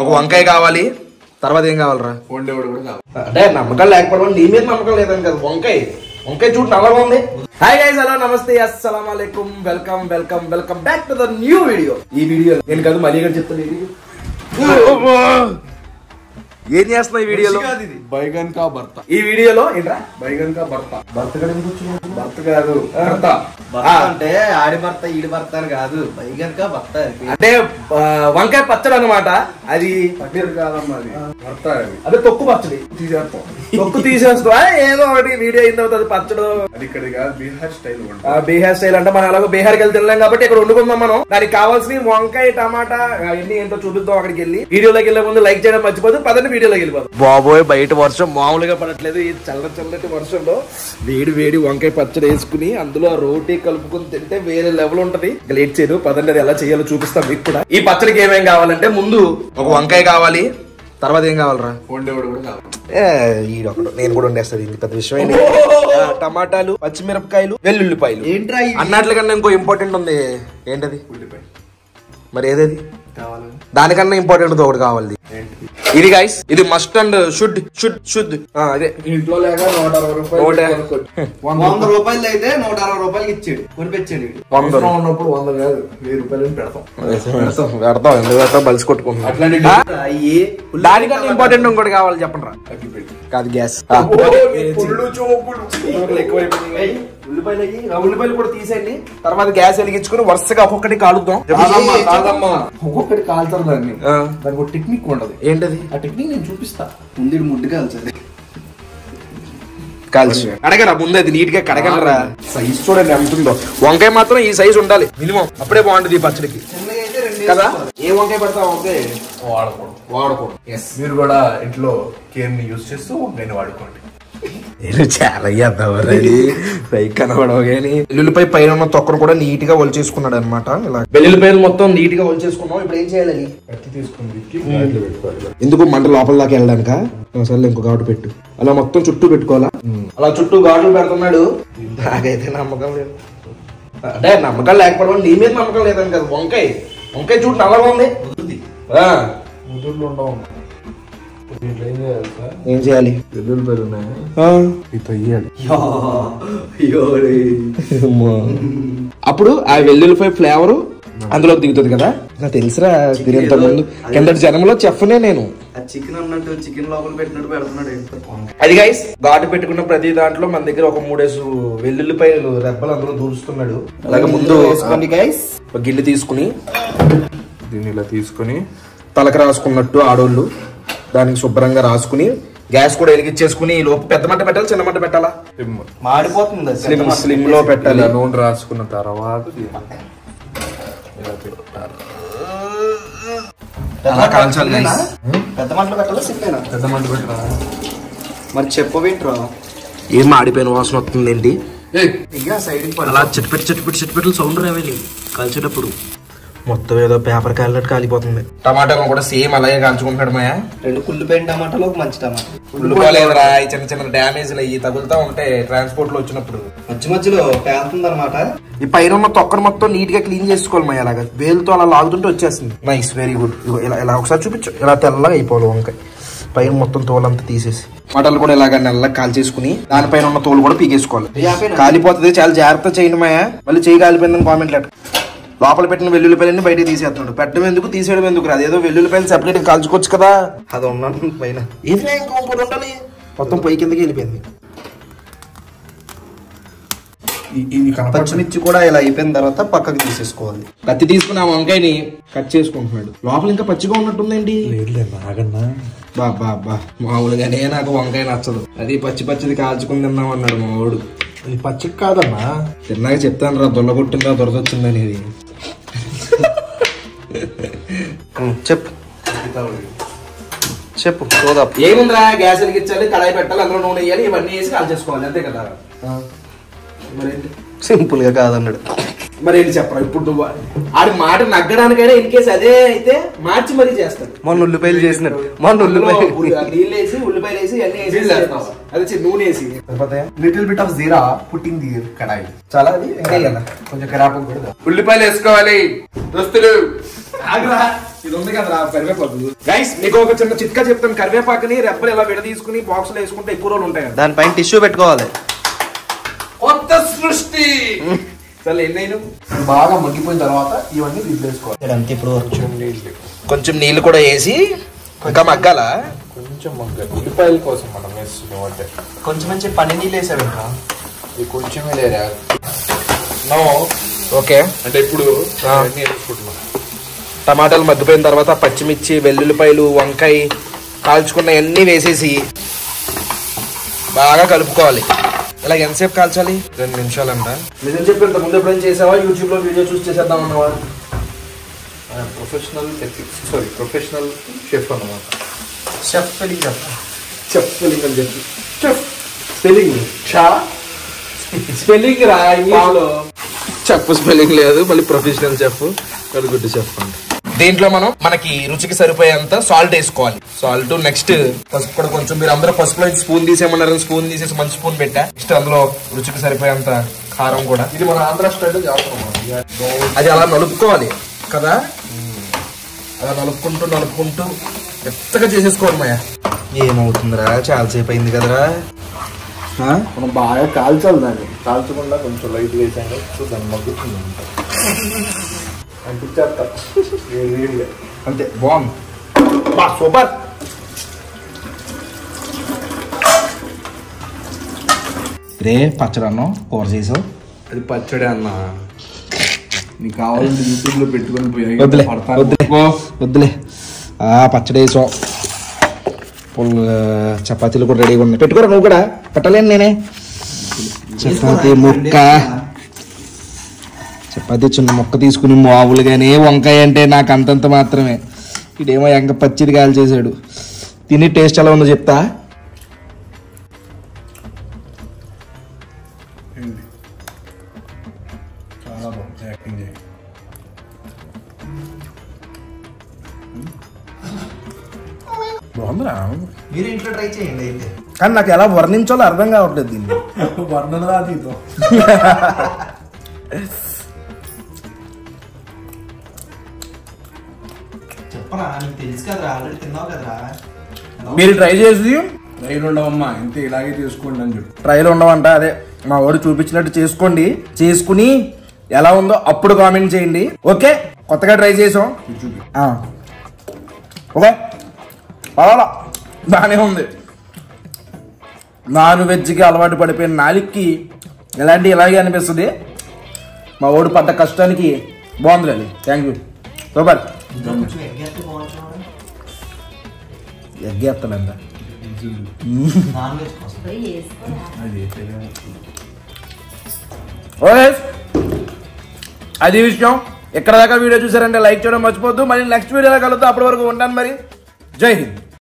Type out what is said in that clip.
ఒక వంకాయ కావాలి, తర్వాత ఏం కావాలరా? వండేవాడు కూడా కావాలి. అంటే నమ్మకాలు లేకపోవడం నీ మీద నమ్మకం లేదని కదా. వంకాయ చూడు నల్లగా ఉంది. హాయ్ గైస్, హలో, నమస్తే, అస్సలాం వాలేకుం, welcome welcome welcome back to the new video. ఈ వీడియో నేను కాదు మళ్ళీ ఇక్కడ చెప్తాను. ఏం చేస్తున్నా ఈ వీడియోలో? బైగన్ కా భర్త. ఈ వీడియోలో ఏంట్రా? బైగన్ కా భర్త. భర్త కాదు, భర్త అంటే ఆడి భర్త ఈడి భర్త అని కాదు. బైగన్ కా భర్త అంటే వంకాయ పచ్చడి అనమాట. అది పచ్చడి కాదమ్మా, అది భర్త. అదే తొక్కు పచ్చడి తీసేస్తాం. తొక్కు తీసేస్తా ఏదో ఒకటి వీడియో అయిన తర్వాత పచ్చడు. అది ఇక్కడ కాదు, బీహార్ స్టైల్. బీహార్ స్టైల్ అంటే మనం అలాగో బీహార్కి వెళ్తే వెళ్ళాం కాబట్టి ఇక్కడ వండుకుందాం మనం. దానికి కావాల్సిన వంకాయ, టమాటా ఎన్ని ఏంటో చూపిద్దాం అక్కడికి వెళ్ళి. వీడియోలోకి వెళ్ళే ముందు లైక్ చేయడం మర్చిపోదు. పదండి వీడియోలోకి వెళ్ళిపోదు. బాబోయ్, బయట వర్షం మామూలుగా పడట్లేదు. ఈ చల్లటి వర్షంలో వేడి వంకాయ పచ్చడి వేసుకుని అందులో రోటీ కలుపుకుని తింటే వేరే లెవెల్ ఉంటది. లేట్ చేయదు, పదండి అది ఎలా చేయాలో చూపిస్తాం మీకు కూడా. ఈ పచ్చడికి ఏమేం కావాలంటే ముందు ఒక వంకాయ కావాలి, తర్వాత ఏం కావాలరా? వండేవాడు కూడా కావాలి. ఈడొకడు నేను కూడా వండేస్తాను, ఇది పెద్ద విషయం ఏంటి. టమాటాలు, పచ్చిమిరపకాయలు, వెల్లుల్లిపాయలు. ఏంట్రా అన్నట్లకన్నా ఇంకో ఇంపార్టెంట్ ఉంది. ఏంటది? ఉల్లిపాయ. మరి ఏదేది దానికన్నా ఇంపార్టెంట్ ఒకటి కావాలి. ఇది గైస్, ఇది మస్ట్ అండ్ షుడ్. అదే ఇంట్లో లేక 160 రూపాయలు, 100 రూపాయలు అయితే 160 రూపాయలకి ఇచ్చాడు, కొనిపించాడు. 100 ఉన్నప్పుడు 100 కాదు, 1000 రూపాయలు పెడతాం. ఎందుకు పెడతాం? బలిసి కొట్టుకుంటాం. దానికన్నా ఇంపార్టెంట్ ఇంకోటి కావాలి, చెప్పండి రా. కాదు, గ్యాస్. ఉల్లిపాయలు కూడా తీసేయండి. తర్వాత గ్యాస్ వెలిగించుకుని వరుసగా ఒక్కొక్కటి కాలుద్దాం. ఒక్కొక్కటి కాలుతారు దాన్ని. దానికి ఒక టెక్నిక్ ఉండదు. ఏంటది ఆ టెక్నిక్? నేను చూపిస్తా. ముందు ముడ్డు కాల్చాలి. కాల్చి కడగరా ముందు, అది నీట్ గా కడగలరా. సైజ్ చూడండి ఎంత ఉందో. వంకాయ మాత్రం ఈ సైజ్ ఉండాలి మినిమం, అప్పుడే బాగుంటుంది ఈ పచ్చడికి కదా. ఏ వంకాయ పడతా వంకాయ వాడకూడదు. మీరు కూడా ఇంట్లో కేర్ ని యూజ్ చేస్తూ వంకాయని వాడుకోండి. చాలా కనబడవు కానీ. వెల్లుల్లిపాయ పైన ఉన్న తొక్కను కూడా నీట్ గా ఒలిచేసుకున్నాడు అనమాట. ఇలా వెల్లుల్లిపాయలు మొత్తం నీట్ గా ఒలిచేసుకున్నాం. ఇప్పుడు ఏం చేయాలి? కత్తి తీసుకుని ఎందుకు మంట లోపల దాకా వెళ్ళడానిక? సరే ఇంకో ఘాటు పెట్టు. అలా మొత్తం చుట్టూ పెట్టుకోవాలా? అలా చుట్టూ ఘాట్లు పెడుతున్నాడు. నాకైతే నమ్మకం లేదు. అంటే నమ్మకాలు లేకపోవడం నీ మీద నమ్మకం లేదని కదా. వంకాయ చూడు నల్లగా ఉంది. ఏం చేయాలి? వెల్లుల్లిపాయలు అప్పుడు ఆ వెల్లుల్లిపాయ ఫ్లేవర్ అందులోకి దిగుతుంది కదా. నాకు తెలుసురా, తినేంత ముందు కిందటి జనంలో చెఫ్నే నేను. చికెన్ అన్నట్టు చికెన్ లోపల పెట్టినట్టు పెడుతున్నాడు. అది గైస్, ఘాటు పెట్టుకున్న ప్రతి దాంట్లో మన దగ్గర ఒక 3 వెల్లుల్లిపాయలు రెబ్బలు అందులో దూరుస్తున్నాడు. అలాగే ముందు గైస్ ఒక గిన్నె తీసుకుని దీన్ని ఇలా తీసుకుని తలకి రాసుకున్నట్టు ఆడోళ్ళు దానికి శుభ్రంగా రాసుకుని గ్యాస్ కూడా వెలిగించేసుకుని లోపు పెద్ద మంట పెట్టాలి, చిన్న మంట పెట్టాలా? మాడిపోతుంది. స్లిమ్ లో పెట్టాలి. నూనె రాసుకున్న తర్వాత పెద్ద మంటలో పెట్టాలా, సిమ్మేనా? పెద్ద మంట పెట్టాలా? మరి చెప్పవేంట్రా? ఏం మాడిపోయిన వాసన వస్తుంది ఏంటి? అలా చిట్పెట్లు సౌండ్ రావాలి కాల్చేటప్పుడు. మొత్తం ఏదో పేపర్ కాలినట్టు కాలిపోతుంది. టమాటాలు కూడా సేమ్ అలాగే కాల్చుకుంటాడు మాయా. 2 కుళ్ళిపోయిన టమాటాలు, ఒక మంచి టమాటా. కుళ్ళిపోలేదురా, చిన్న డ్యామేజ్లు అయ్యి తగులుతా ఉంటాయి ట్రాన్స్పోర్ట్ లో వచ్చినప్పుడు. మధ్యలో పేలుతుంది అనమాట. ఈ పైన ఉన్న తొక్కను మొత్తం నీట్ గా క్లీన్ చేసుకోవాలి మాయా. అలాగా వేలుతో అలా లాగుతుంటే వచ్చేస్తుంది. Nice, very good. ఇలా ఒకసారి చూపించు. ఇలా తెల్లగా అయిపోవాలి వంకాయ. పైన మొత్తం తోలంతా తీసేసి టమాటాలు కూడా ఇలాగ నల్లగా కాల్చేసుకుని దానిపైన ఉన్న తోలు కూడా పీకేసుకోవాలి. కాలిపోతుంది, చాలా జాగ్రత్త చేయండి మాయా. మళ్ళీ చేయి కాలిపోయిందని కామెంట్ లెటర్. లోపల పెట్టిన వెల్లుల్లిపాయలన్నీ బయటకు తీసేస్తున్నాడు. పెట్టడం ఎందుకు, తీసేయడం ఎందుకు? అదేదో వెల్లుల్లిపాయలు సెపరేట్ కాల్చుకోవచ్చు కదా. అది ఉన్నాను పైన. ఇది ఇంకోటి ఉండాలి. మొత్తం పై కిందకి వెళ్ళిపోయింది. పచ్చిమిర్చి కూడా ఇలా అయిపోయిన తర్వాత పక్కకి తీసేసుకోవాలి. కత్తి తీసుకుని ఆ వంకాయని కట్ చేసుకుంటున్నాడు. లోపల ఇంకా పచ్చిగా ఉన్నట్టుందేంటి? బాబా మామూలుగానే నాకు వంకాయ నచ్చదు. అది పచ్చిది కాల్చుకుని తిన్నాం అన్నాడు మా వాడు. అది పచ్చికి కాదమ్మా, తిన్నాక చెప్తాను రా, దొల్లగొట్టిందా దొరదొచ్చింది అనేది. చెప్పు ఏముందిరా? గ్యాస్ వెలిగించాలి, కడాయి పెట్టాలి, అందులో నూనె వేయాలి, ఇవన్నీ వేసి కాల్ చేసుకోవాలి, అంతే కదా. మరేంటి సింపుల్ గా కాదన్నాడు. మరేంటి చెప్పరా? ఇప్పుడు ఆడి మాట నగ్గడానికైనా ఇన్ కేసు అదే అయితే మార్చి మరీ చేస్తాడు. మొన్న ఉల్లిపాయలు చేసినట్టు. నీళ్ళు వేసి ఉల్లిపాయలు వేసి అన్ని వేసి అదే నూనె వేసి little bit of jeera putting the kadai. చాలా అది ఇంకా కొంచెం ఖరాబ్ కూడా. ఉల్లిపాయలు వేసుకోవాలి దోస్తులు. ఇది ఉంది కదా కరివేపాకు. గైస్ మీకు ఒక చిన్న చిట్కా చెప్తాను. కరివేపాకుని రెబ్బలు ఇలా విడ తీసుకుని బాక్స్ లో వేసుకుంటే ఎక్కువ రోజులు ఉంటాయి. దానిపైన టిష్యూ పెట్టుకోవాలి. కొత్త సృష్టి. సరే ఎన్నైనా బాగా మగ్గిపోయిన తర్వాత ఇవన్నీ తీసుకోవాలి. అంతే. ఇప్పుడు కొంచెం నీళ్ళు కూడా వేసి ఇంకా మగ్గాల. కొంచెం మగ్గాలి. ఉల్లిపాయల కోసం మనం వేస్తున్నాం అంటే కొంచెం మంచి పని నీళ్ళు వేసావు ఇంకా. ఇది కొంచెమే లేదా ఓకే. అంటే ఇప్పుడు వేసుకుంటున్నాం. టమాటాలు మగ్గిపోయిన తర్వాత పచ్చిమిర్చి, వెల్లుల్లిపాయలు, వంకాయ కాల్చుకున్న అన్నీ వేసేసి బాగా కలుపుకోవాలి. ఇలా ఎంతసేపు కాల్చాలి? 2 నిమిషాలంట. నిజం చెప్పి ఇంత ముందు ఎప్పుడైనా చేసావా? యూట్యూబ్ లో వీడియో చూసి చేసేద్దాం అన్నవా? ప్రొఫెషనల్ షెఫ్ అన్నమాట. చెఫ్ స్పెల్లింగ్ చెఫ్ స్పెల్లింగ్ అని చెప్పి చెఫ్ స్పెల్లింగ్ స్పెల్లింగ్ రా ఇంగ్లీష్లో. చెఫ్ స్పెల్లింగ్ లేదు, మళ్ళీ ప్రొఫెషనల్ చెఫ్, కడుగుడ్డు చెఫ్ అంట. దీంట్లో మనకి రుచికి సరిపోయేంత సాల్ట్ వేసుకోవాలి. సాల్ట్, నెక్స్ట్ పసుపు కూడా కొంచెం. మీరు అందరూ పసుపులో స్పూన్ తీసేయమన్నారు, స్పూన్ తీసేసి మంచి స్పూన్ పెట్టా. నెక్స్ట్ అందులో రుచికి సరిపోయేంత కారం కూడా. ఇది మన ఆంధ్ర స్టైల్లో చేస్తాం. అది అలా నలుపుకోవాలి కదా. అలా నలుపుకుంటూ మెత్తగా చేసేసుకోవాలి. మాయా ఏమవుతుందిరా, చాలాసేపు అయింది కదరా. మనం బాగా కాల్చాలి దాన్ని. కాల్చకుండా కొంచెం లైట్ వేసాను. సో దాన్ని మగ్గుతుంది అనిపించేస్తా అంతే. బాగుంది, సూపర్. రే పచ్చడి అన్నం కూర చేసావు. అది పచ్చడి అన్న. నీకు కావాలంటే యూట్యూబ్ లో పెట్టుకొని వద్దులే. పచ్చడి వేసాం. చపాతీలు కూడా రెడీగా ఉన్నాయి. పెట్టుకోరా నువ్వు కూడా. పెట్టలేను నేనే. చపాతీ ముక్క, చపాతీ చిన్న ముక్క తీసుకుని మామూలుగానే. వంకాయ అంటే నాకు అంతంత మాత్రమే. ఇడేమో ఎంక పచ్చిది కాల్ చేశాడు. తిని టేస్ట్ ఎలా ఉందో చెప్తా. చాలా బాగుంది యాక్టింగ్ చేయండి. బాగుందిరా. మీరు ఇంట్లో ట్రై చేయండి అయితే. కానీ నాకు ఎలా వర్ణించాలో అర్థం కావట్లేదు దీన్ని. వర్ణనదా దీంతో. చెప్పరా, నీకు తెలుసు కదరా, ఆల్రెడీ తిన్నావు కదరా. మీరు ట్రై చేసి ట్రైలు ఉండవమ్మా ఇంతే ఇలాగే చేసుకోండి అని చెప్పి. ట్రైలు ఉండవంట. అదే మా వాడు చూపించినట్టు చేసుకోండి. చేసుకుని ఎలా ఉందో అప్పుడు కామెంట్ చేయండి. ఓకే, కొత్తగా ట్రై చేసాం. ఓకే, పర్వాలా, బాగానే ఉంది. నాన్ వెజ్కి అలవాటు పడిపోయిన నాలుగుకి ఇలాగే అనిపిస్తుంది. మా వాడు పడ్డ కష్టానికి బాగుంది అది. Thank you, super. ఎగ్గేస్తానంట. ఓకే, అది విషయం. ఎక్కడ దాకా వీడియో చూసారంటే లైక్ చేయడం మర్చిపోద్దు. మళ్ళీ నెక్స్ట్ వీడియోలో కలుద్దాం. అప్పటి వరకు ఉంటాను మరి. జై హింద్.